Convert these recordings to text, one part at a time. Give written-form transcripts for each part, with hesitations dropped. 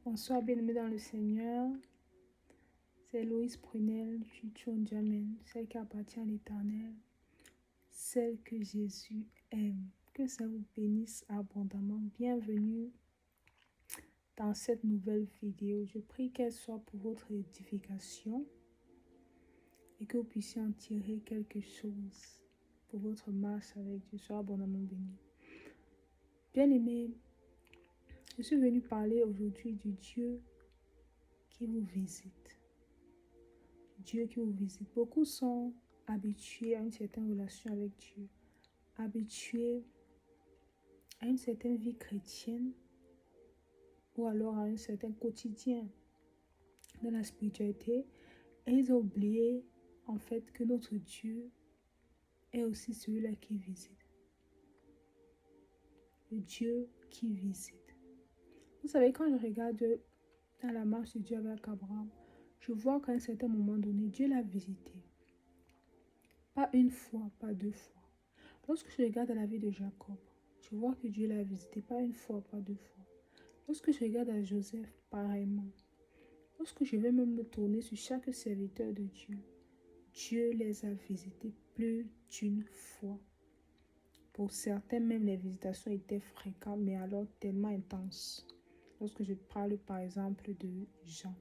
Bonsoir, bien-aimés dans le Seigneur. C'est Loïs Prunel, Chuchon Jamen, celle qui appartient à l'Éternel, celle que Jésus aime. Que ça vous bénisse abondamment. Bienvenue dans cette nouvelle vidéo. Je prie qu'elle soit pour votre édification et que vous puissiez en tirer quelque chose pour votre marche avec Dieu. Sois abondamment béni. Bien-aimés, je suis venue parler aujourd'hui du Dieu qui vous visite. Dieu qui vous visite. Beaucoup sont habitués à une certaine relation avec Dieu, habitués à une certaine vie chrétienne ou alors à un certain quotidien de la spiritualité et ils ont oublié en fait que notre Dieu est aussi celui-là qui visite. Le Dieu qui visite. Vous savez, quand je regarde dans la marche de Dieu avec Abraham, je vois qu'à un certain moment donné, Dieu l'a visité. Pas une fois, pas deux fois. Lorsque je regarde la vie de Jacob, je vois que Dieu l'a visité pas une fois, pas deux fois. Lorsque je regarde à Joseph, pareillement. Lorsque je vais même me tourner sur chaque serviteur de Dieu, Dieu les a visités plus d'une fois. Pour certains, même les visitations étaient fréquentes, mais alors tellement intenses. Lorsque je parle par exemple de Jean.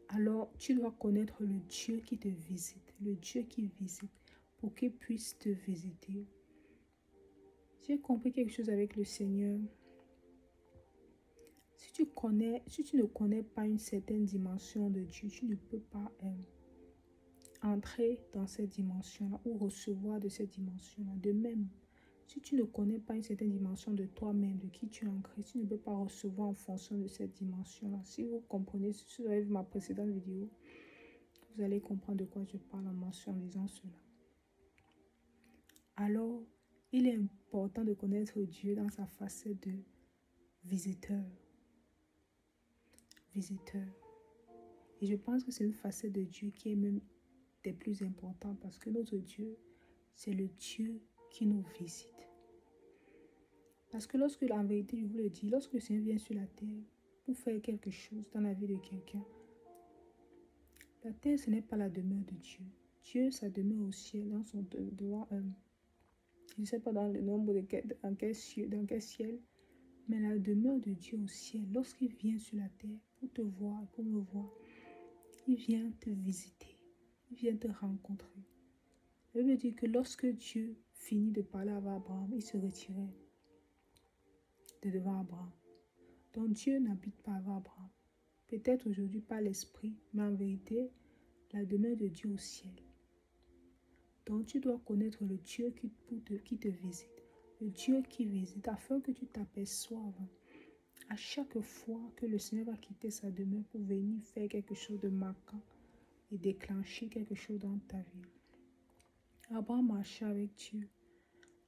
Alors, tu dois connaître le Dieu qui te visite, le Dieu qui visite, pour qu'il puisse te visiter. J'ai compris quelque chose avec le Seigneur. Si tu ne connais pas une certaine dimension de Dieu, tu ne peux pas entrer dans cette dimension-là ou recevoir de cette dimension-là. De même, si tu ne connais pas une certaine dimension de toi-même, de qui tu es en Christ, tu ne peux pas recevoir en fonction de cette dimension-là. Si vous comprenez, si vous avez vu ma précédente vidéo, vous allez comprendre de quoi je parle en disant cela. Alors, il est important de connaître Dieu dans sa facette de visiteur. Visiteur. Et je pense que c'est une facette de Dieu qui est même des plus importantes parce que notre Dieu, c'est le Dieu qui nous visite. Parce que lorsque, en vérité, je vous le dis, lorsque le Seigneur vient sur la terre pour faire quelque chose dans la vie de quelqu'un, la terre, ce n'est pas la demeure de Dieu. Dieu, sa demeure au ciel, dans son devant, je ne sais pas dans le nombre dans quel ciel, mais la demeure de Dieu au ciel, lorsqu'il vient sur la terre pour te voir, pour me voir, il vient te visiter, il vient te rencontrer. Je veux dire que lorsque Dieu finit de parler avec Abraham, il se retirait de devant Abraham. Donc Dieu n'habite pas avec Abraham. Peut-être aujourd'hui par l'esprit, mais en vérité, la demeure de Dieu au ciel. Donc tu dois connaître le Dieu qui te visite. Le Dieu qui visite afin que tu t'aperçoives à chaque fois que le Seigneur va quitter sa demeure pour venir faire quelque chose de marquant et déclencher quelque chose dans ta vie. Abraham marchait avec Dieu.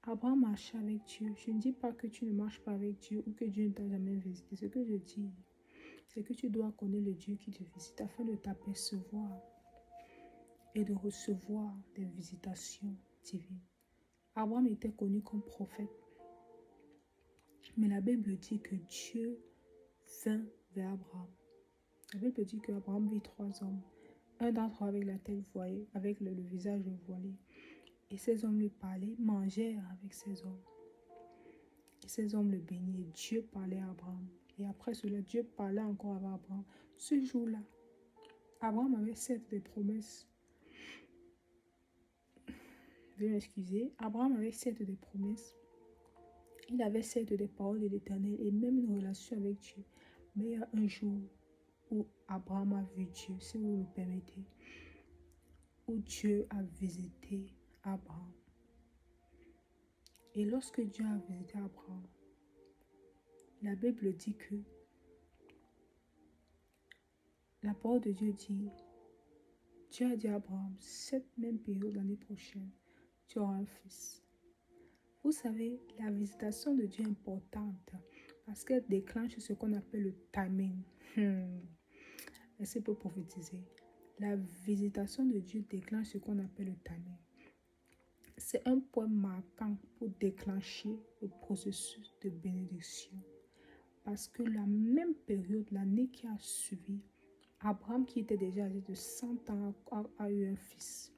Abraham marchait avec Dieu. Je ne dis pas que tu ne marches pas avec Dieu ou que Dieu ne t'a jamais visité. Ce que je dis, c'est que tu dois connaître le Dieu qui te visite afin de t'apercevoir et de recevoir des visitations divines. Abraham était connu comme prophète. Mais la Bible dit que Dieu vint vers Abraham. La Bible dit qu'Abraham vit 3 hommes. Un d'entre eux avec la tête voilée, avec le visage voilé. Et ces hommes lui parlaient, mangèrent avec ces hommes. Et ces hommes le bénirent. Dieu parlait à Abraham. Et après cela, Dieu parlait encore avec Abraham. Ce jour-là, Abraham avait certes des promesses. Veuillez m'excuser. Abraham avait certes des promesses. Il avait certes des paroles de l'Éternel et même une relation avec Dieu. Mais il y a un jour où Abraham a vu Dieu, si vous me permettez, où Dieu a visité Abraham. Et lorsque Dieu a visité Abraham, la Bible dit que la parole de Dieu dit, Dieu a dit à Abraham, cette même période l'année prochaine, tu auras un fils. Vous savez, la visitation de Dieu est importante parce qu'elle déclenche ce qu'on appelle le timing. Est-ce pour prophétiser? La visitation de Dieu déclenche ce qu'on appelle le timing. C'est un point marquant pour déclencher le processus de bénédiction. Parce que la même période, l'année qui a suivi, Abraham, qui était déjà âgé de 100 ans, a eu un fils.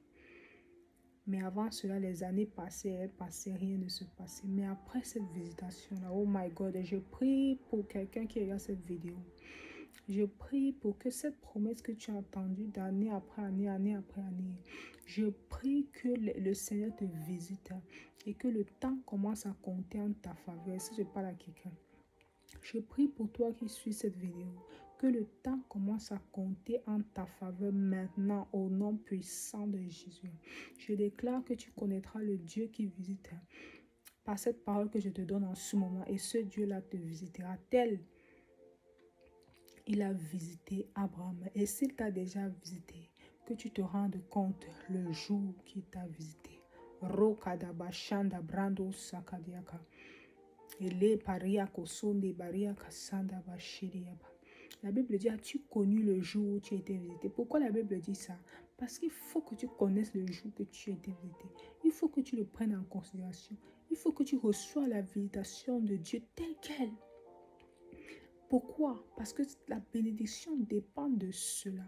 Mais avant cela, les années passaient, rien ne se passait. Mais après cette visitation-là, oh my God, je prie pour quelqu'un qui regarde cette vidéo. Je prie pour que cette promesse que tu as entendue d'année après année, année après année, je prie que le Seigneur te visite et que le temps commence à compter en ta faveur. Si je parle à quelqu'un, je prie pour toi qui suis cette vidéo, que le temps commence à compter en ta faveur maintenant au nom puissant de Jésus. Je déclare que tu connaîtras le Dieu qui visite par cette parole que je te donne en ce moment, et ce Dieu-là te visitera tel il a visité Abraham. Et s'il t'a déjà visité, que tu te rendes compte le jour qu'il t'a visité. Rokadaba shanda brando sakadiaka. Ele pariako sonde bariaka sanda bashiriaba. La Bible dit, as-tu connu le jour où tu as été visité? Pourquoi la Bible dit ça? Parce qu'il faut que tu connaisses le jour que tu as été visité. Il faut que tu le prennes en considération. Il faut que tu reçoives la visitation de Dieu telle qu'elle. Pourquoi? Parce que la bénédiction dépend de cela.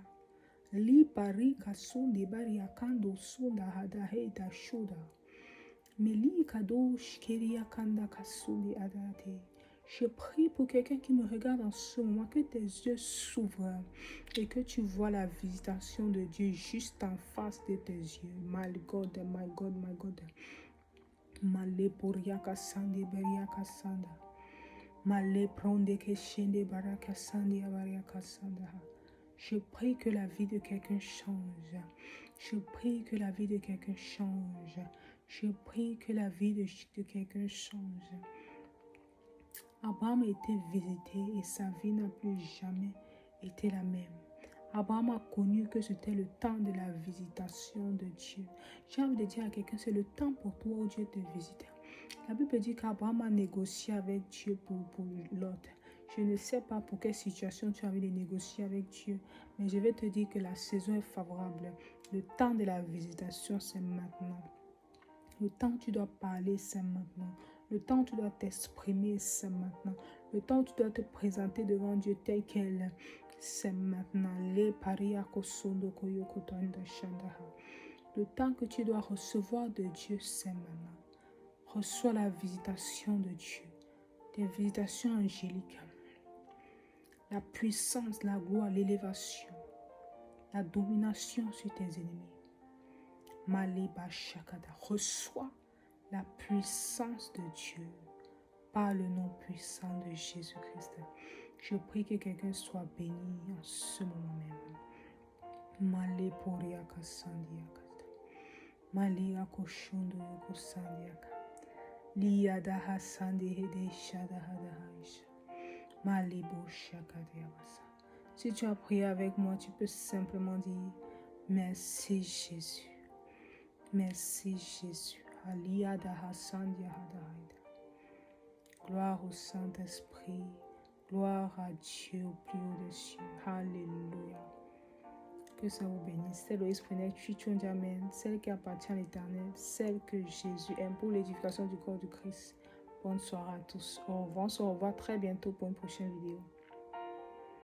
Li pari kasonde bari akando sonda hada heida shoda. Meli kadosh keria kanda kasonde adate. Je prie pour quelqu'un qui me regarde en ce moment, que tes yeux s'ouvrent et que tu vois la visitation de Dieu juste en face de tes yeux. My God, my God, my God. Male poria kasande beria kasanda. Male pronde que shende baraka sandi baraka sanda. Je prie que la vie de quelqu'un change. Je prie que la vie de quelqu'un change. Je prie que la vie de quelqu'un change. Abraham a été visité et sa vie n'a plus jamais été la même. Abraham a connu que c'était le temps de la visitation de Dieu. J'ai envie de dire à quelqu'un, c'est le temps pour toi où Dieu te visite. La Bible dit qu'Abraham a négocié avec Dieu pour l'autre. Je ne sais pas pour quelle situation tu as envie de négocier avec Dieu, mais je vais te dire que la saison est favorable. Le temps de la visitation, c'est maintenant. Le temps où tu dois parler, c'est maintenant. Le temps où tu dois t'exprimer, c'est maintenant. Le temps où tu dois te présenter devant Dieu tel quel, c'est maintenant. Le temps que tu dois recevoir de Dieu, c'est maintenant. Reçois la visitation de Dieu, des visitations angéliques, la puissance, la gloire, l'élévation, la domination sur tes ennemis. Maleba Shakada, reçois la puissance de Dieu par le nom puissant de Jésus-Christ. Je prie que quelqu'un soit béni en ce moment même. Maleporia Sandiaka. Malia Koshondo Yoko Sandiaka. Liada Hasandi Hede Shada Hadahaisha. Malibo Shakadiabasa. Si tu as prié avec moi, tu peux simplement dire merci Jésus. Merci Jésus. Aliada Hasandia Hadahaida. Gloire au Saint-Esprit. Gloire à Dieu au plus haut des cieux. Alléluia. Que ça vous bénisse. C'est Loïs Prenel, Amen. Celle qui appartient à l'Éternel, celle que Jésus aime pour l'édification du corps du Christ. Bonne soirée à tous. Au revoir. On se revoit très bientôt pour une prochaine vidéo.